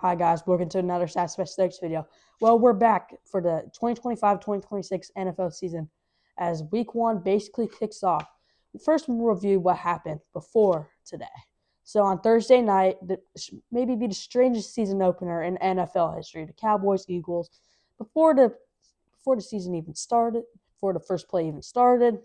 Hi guys, welcome to another Satisfied Stakes video. Well, we're back for the 2025-2026 NFL season as week 1 basically kicks off. First, we'll review what happened before today. So on Thursday night, maybe be the strangest season opener in NFL history. The Cowboys-Eagles, before the season even started, before the first play even started,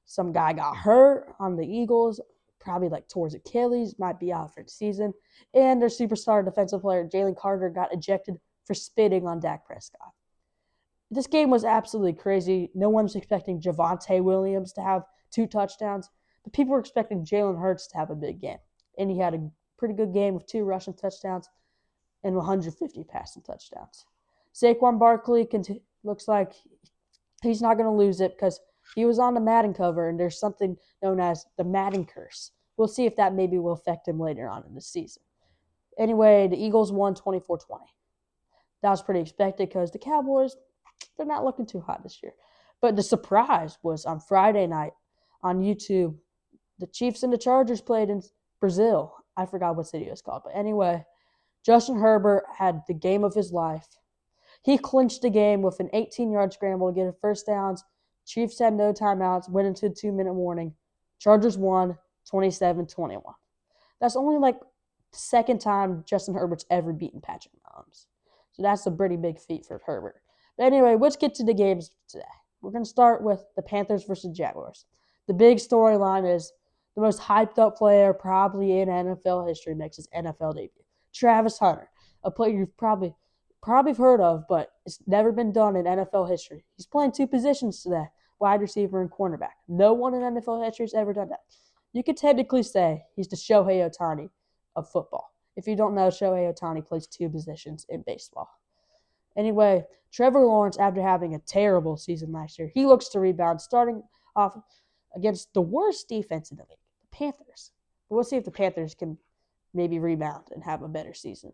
some guy got hurt on the Eagles, probably like towards Achilles, might be out for the season. And their superstar defensive player, Jalen Carter, got ejected for spitting on Dak Prescott. This game was absolutely crazy. No one was expecting Javonte Williams to have 2 touchdowns, but people were expecting Jalen Hurts to have a big game. And he had a pretty good game with 2 rushing touchdowns and 150 passing touchdowns. Saquon Barkley looks like he's not going to lose it because he was on the Madden cover, and there's something known as the Madden curse. We'll see if that maybe will affect him later on in the season. Anyway, the Eagles won 24-20. That was pretty expected because the Cowboys, they're not looking too hot this year. But the surprise was on Friday night on YouTube, the Chiefs and the Chargers played in Brazil. I forgot what city it was called. But anyway, Justin Herbert had the game of his life. He clinched the game with an 18-yard scramble to get a first downs. Chiefs had no timeouts, went into a 2-minute warning. Chargers won 27-21. That's only like the second time Justin Herbert's ever beaten Patrick Mahomes. So that's a pretty big feat for Herbert. But anyway, let's get to the games today. We're going to start with the Panthers versus Jaguars. The big storyline is the most hyped-up player probably in NFL history makes his NFL debut. Travis Hunter, a player you've probably heard of, but it's never been done in NFL history. He's playing 2 positions today, wide receiver and cornerback. No one in NFL history has ever done that. You could technically say he's the Shohei Ohtani of football. If you don't know, Shohei Ohtani plays 2 positions in baseball. Anyway, Trevor Lawrence, after having a terrible season last year, he looks to rebound, starting off against the worst defense in the league, the Panthers. But we'll see if the Panthers can maybe rebound and have a better season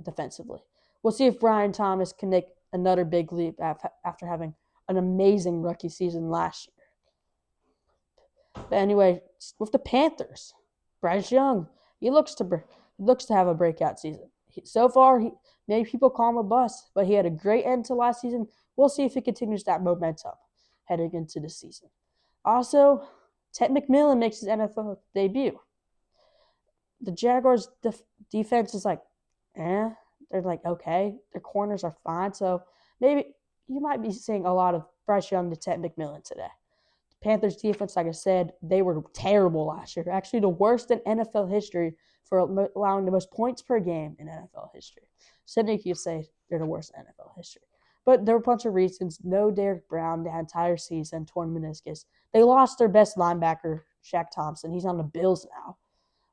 defensively. We'll see if Brian Thomas can make another big leap after having an amazing rookie season last year. But anyway, with the Panthers, Bryce Young, he looks to have a breakout season. So far, maybe people call him a bust, but he had a great end to last season. We'll see if he continues that momentum heading into the season. Also, Ted McMillan makes his NFL debut. The Jaguars' defense is like, they're like, okay. Their corners are fine. So maybe you might be seeing a lot of Bryce Young to Ted McMillan today. The Panthers' defense, like I said, they were terrible last year. Actually, the worst in NFL history for allowing the most points per game in NFL history. Sydney could say they're the worst in NFL history. But there were a bunch of reasons. No Derrick Brown the entire season, torn meniscus. They lost their best linebacker, Shaq Thompson. He's on the Bills now.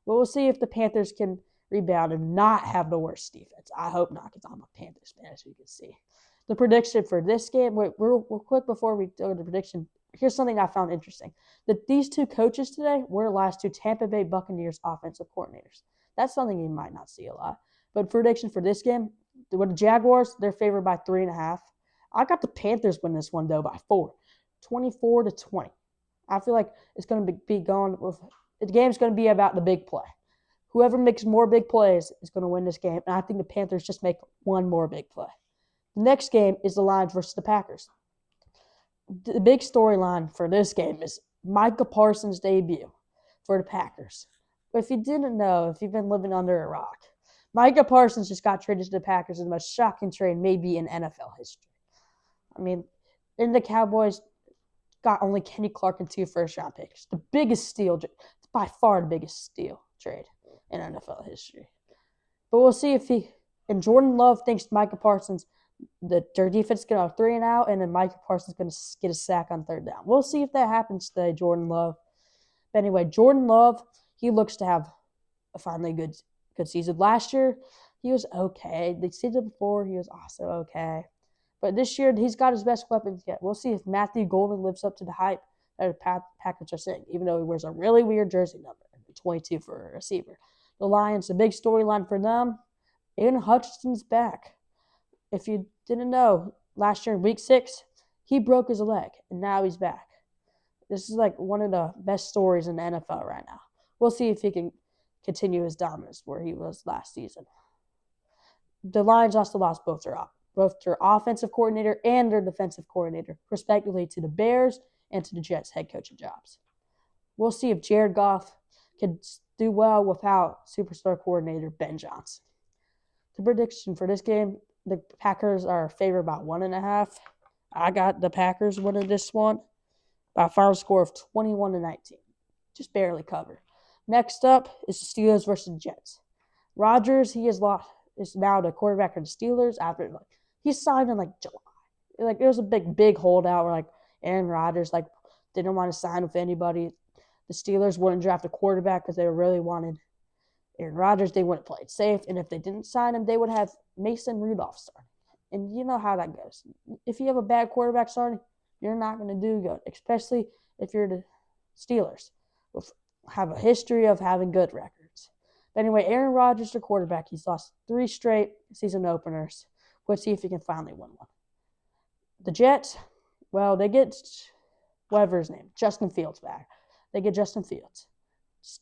But we'll see if the Panthers can rebound and not have the worst defense. I hope not, because I'm a Panthers fan, as you can see. The prediction for this game, real quick before we go to the prediction, here's something I found interesting. That these 2 coaches today were the last 2 Tampa Bay Buccaneers offensive coordinators. That's something you might not see a lot. But prediction for this game, with the Jaguars, they're favored by 3.5. I got the Panthers win this one, though, by 4, 24-20. I feel like it's going to be going with – the game's going to be about the big play. Whoever makes more big plays is going to win this game, and I think the Panthers just make one more big play. The next game is the Lions versus the Packers. The big storyline for this game is Micah Parsons' debut for the Packers. But if you didn't know, if you've been living under a rock, Micah Parsons just got traded to the Packers in the most shocking trade maybe in NFL history. I mean, and the Cowboys got only Kenny Clark and 2 first-round picks. The biggest steal, by far the biggest steal trade in NFL history. But we'll see if and Jordan Love thinks Micah Parsons, their defense is going to 3 and out, and then Micah Parsons is going to get a sack on 3rd down. We'll see if that happens today, Jordan Love. But anyway, Jordan Love, he looks to have a finally good season. Last year, he was okay. The season before, he was also okay. But this year, he's got his best weapons yet. We'll see if Matthew Golden lives up to the hype that the Packers are saying, even though he wears a really weird jersey number, 22 for a receiver. The Lions, the big storyline for them, Aiden Hutchinson's back. If you didn't know, last year in Week 6, he broke his leg, and now he's back. This is like one of the best stories in the NFL right now. We'll see if he can continue his dominance where he was last season. the Lions also lost both their offensive coordinator and their defensive coordinator, respectively, to the Bears and to the Jets head coaching jobs. We'll see if Jared Goff can do well without superstar coordinator Ben Johnson. The prediction for this game, the Packers are favored by 1.5. I got the Packers winning this one by a final score of 21-19. Just barely covered. Next up is the Steelers versus the Jets. Rodgers, is now the quarterback of the Steelers after he signed in July. It was a big holdout where Aaron Rodgers didn't want to sign with anybody. The Steelers wouldn't draft a quarterback because they really wanted Aaron Rodgers. They wouldn't play it safe, and if they didn't sign him, they would have Mason Rudolph starting. And you know how that goes. If you have a bad quarterback starting, you're not going to do good, especially if you're the Steelers. Have a history of having good records. But anyway, Aaron Rodgers, the quarterback, he's lost 3 straight season openers. Let's see if he can finally win one. The Jets, well, they get whatever his name, Justin Fields back. They get Justin Fields.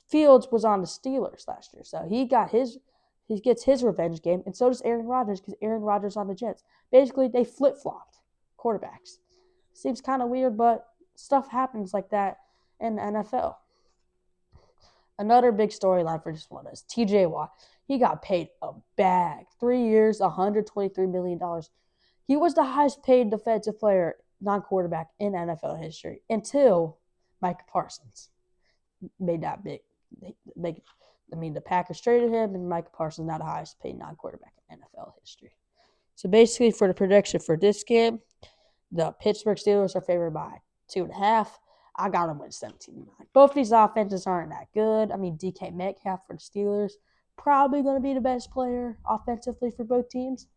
Fields was on the Steelers last year, so he gets his revenge game, and so does Aaron Rodgers because Aaron Rodgers on the Jets. Basically, they flip-flopped quarterbacks. Seems kind of weird, but stuff happens like that in the NFL. Another big storyline for this one is TJ Watt. He got paid a bag. 3 years, $123 million. He was the highest paid defensive player, non-quarterback in NFL history until Micah Parsons made that big. The Packers traded him, and Micah Parsons now the highest paid non-quarterback in NFL history. So basically, for the prediction for this game, the Pittsburgh Steelers are favored by 2.5. I got them with 17-9. Both these offenses aren't that good. DK Metcalf for the Steelers, probably going to be the best player offensively for both teams.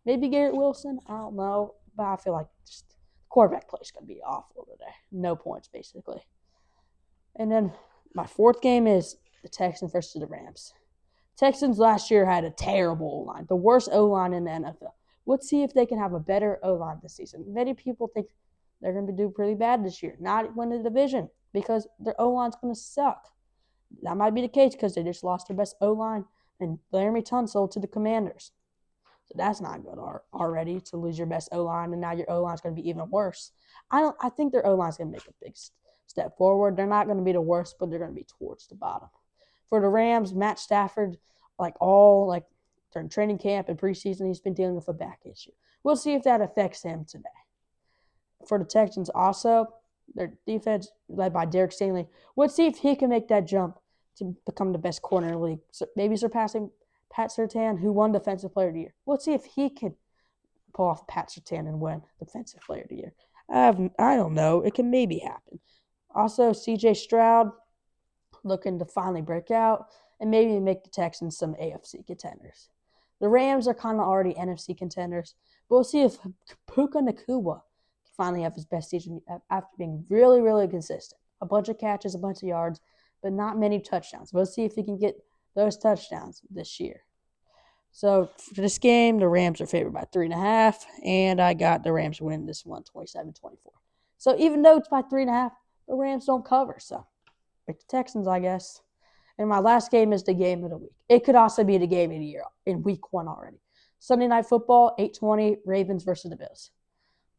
Maybe Garrett Wilson, I don't know. But I feel like just quarterback play is going to be awful today. No points, basically. And then my fourth game is the Texans versus the Rams. Texans last year had a terrible O-line, the worst O-line in the NFL. Let's see if they can have a better O-line this season. Many people think they're going to do pretty bad this year, not win the division, because their O-line's going to suck. That might be the case because they just lost their best O-line and Laramie Tunsil to the Commanders. So that's not good already to lose your best O-line, and now your O-line's going to be even worse. I think their O-line's going to make a big step forward. They're not going to be the worst, but they're going to be towards the bottom. For the Rams, Matt Stafford, during training camp and preseason, he's been dealing with a back issue. We'll see if that affects him today. For the Texans also, their defense led by Derek Stingley. Let's see if he can make that jump to become the best corner in the league, maybe surpassing Pat Surtain, who won Defensive Player of the Year. Let's see if he can pull off Pat Surtain and win Defensive Player of the Year. I don't know. It can maybe happen. Also, C.J. Stroud looking to finally break out and maybe make the Texans some AFC contenders. The Rams are kind of already NFC contenders, but we'll see if Puka Nacua can finally have his best season after being really, really consistent. A bunch of catches, a bunch of yards, but not many touchdowns. We'll see if he can get those touchdowns this year. So for this game, the Rams are favored by 3.5, and I got the Rams winning this one 27-24. So even though it's by 3.5, the Rams don't cover. So pick the Texans, I guess. And my last game is the game of the week. It could also be the game of the year in week 1 already. Sunday Night Football, 8:20, Ravens versus the Bills.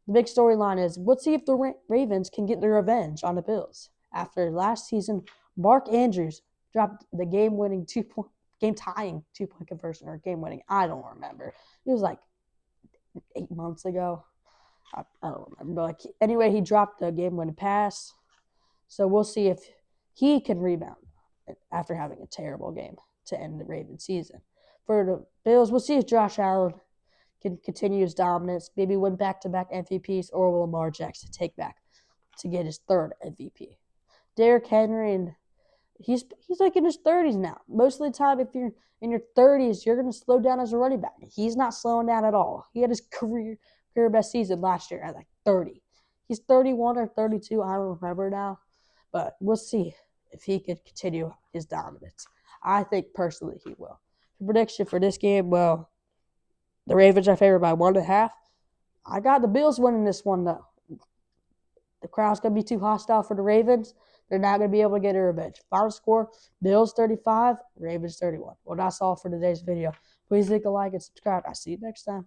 The big storyline is, let's see if the Ravens can get their revenge on the Bills. After last season, Mark Andrews dropped the game-tying 2-point conversion, or game-winning. I don't remember. It was 8 months ago. I don't remember. But anyway, he dropped the game-winning pass. So we'll see if he can rebound after having a terrible game to end the Ravens season. For the Bills, we'll see if Josh Allen can continue his dominance, maybe win back-to-back MVPs, or will Lamar Jackson take back to get his 3rd MVP. Derrick Henry, and he's in his 30s now. Most of the time, if you're in your 30s, you're going to slow down as a running back. He's not slowing down at all. He had his career best season last year at 30. He's 31 or 32, I don't remember now. But we'll see if he can continue his dominance. I think personally he will. The prediction for this game, well, the Ravens are favored by 1.5. I got the Bills winning this one, though. The crowd's going to be too hostile for the Ravens. They're not going to be able to get a revenge. Final score, Bills 35, Ravens 31. Well, that's all for today's video. Please leave a like and subscribe. I'll see you next time.